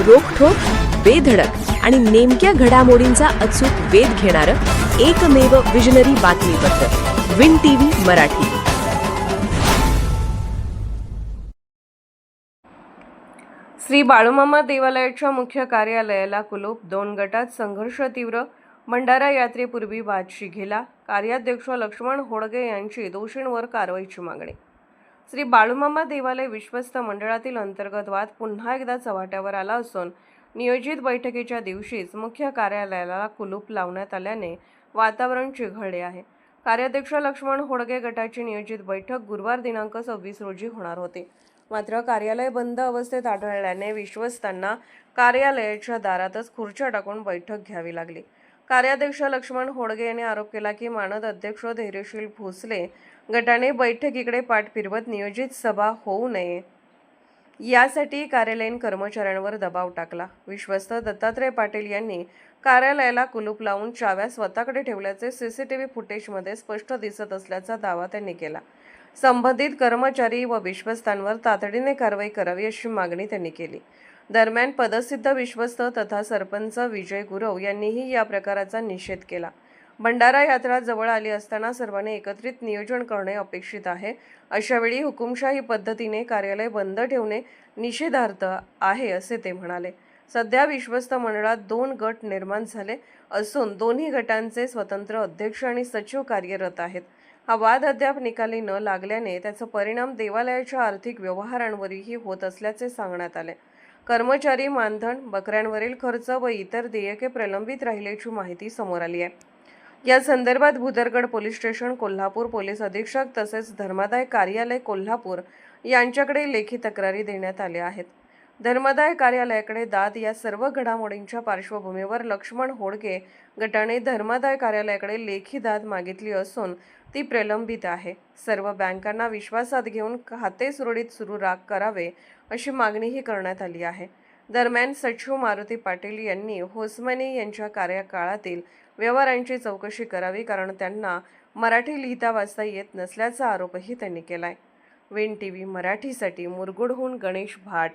रोखठोक, बेधडक आणि नेमक्या घडामोडींचा अचूक वेध घेणारं एकमेव विजनरी बातमीपत्र विन टीव्ही मराठी. श्री बाळूमामा देवालयाच्या मुख्य कार्यालयाला कुलूप. 2 गटात संघर्ष तीव्र. भंडारा यात्रेपूर्वी वाद शिगेला. कार्याध्यक्ष लक्ष्मण होडगे यांची दोषींवर कारवाईची मागणी. श्री बाळूमामा देवालय विश्वस्त मंडळातील अंतर्गत वाद पुन्हा एकदा चव्हाट्यावर आला असून नियोजित बैठकीच्या दिवशीच मुख्य कार्यालयाला कुलूप लावण्यात आल्याने वातावरण चिघळले आहे. कार्याध्यक्ष लक्ष्मण होडगे गटाची नियोजित बैठक गुरुवार दिनांक 26 रोजी होणार होती. मात्र कार्यालय बंद अवस्थेत आढळल्याने विश्वस्तांना कार्यालयाच्या दारातच खुर्च्या टाकून बैठक घ्यावी लागली. कार्याध्यक्ष लक्ष्मण होडगे यांनी आरोप केला की मानद अध्यक्ष धैर्यशील भोसले गटाने बैठकीकडे पाठ फिरवत नियोजित सभा होऊ नये यासाठी कार्यालयीन कर्मचाऱ्यांवर दबाव टाकला. विश्वस्त दत्तात्रय पाटील यांनी कार्यालयाला कुलूप लावून चाव्या स्वतःकडे ठेवल्याचे सीसीटीव्ही फुटेजमध्ये स्पष्ट दिसत असल्याचा दावा त्यांनी केला. संबंधित कर्मचारी व विश्वस्तांवर तातडीने कारवाई करावी अशी मागणी त्यांनी केली. दरम्यान पदसिद्ध विश्वस्त तथा सरपंच विजय गुरव यांनीही या प्रकाराचा निषेध केला. भंडारा यात्रा जवळ आली असताना सर्वांनी एकत्रित नियोजन करणे अपेक्षित आहे. अशावेळी हुकुमशाही पद्धतीने कार्यालय बंद ठेवणे निषेधार्थ आहे असे ते म्हणाले. सध्या विश्वस्त मंडळात 2 गट निर्माण झाले असून दोन्ही गटांचे स्वतंत्र अध्यक्ष आणि सचिव कार्यरत आहेत. हा वाद अद्याप निकाली न लागल्याने त्याचा परिणाम देवालयाच्या आर्थिक व्यवहारांवरही होत असल्याचे सांगण्यात आले. कर्मचारी मानधन, बकऱ्यांवरील खर्च व इतर देयके प्रलंबित राहिल्याची माहिती समोर आली आहे. या संदर्भात Bhudargad police station, Kolhapur police अधीक्षक तसेच धर्मादाय कार्यालय कोल्हापूर यांच्याकडे लेखी तक्रारी देण्यात आल्या आहेत. धर्मादाय कार्यालयाकडे दाद. या सर्व घडामोडींच्या पार्श्वभूमीवर लक्ष्मण होडगे गटाने धर्मादाय कार्यालयाकडे लेखी दाद मागितली असून ती प्रलंबित आहे. सर्व बँकांना विश्वासात घेऊन खाते सुरळीत सुरू करावे अशी मागणीही करण्यात आली आहे. दरम्यान सचिव मारुती पाटील यांनी होसमने यांच्या कार्यकाळातील व्यवहारांची चौकशी करावी, कारण त्यांना मराठी लिहिता वाचता येत नसल्याचा आरोपही त्यांनी केलाय. विन टीव्ही मराठीसाठी मुरगुडहून गणेश भाट.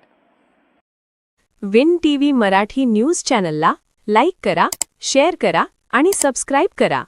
विन टीव्ही मराठी न्यूज चॅनलला लाईक करा, शेअर करा आणि सबस्क्राईब करा.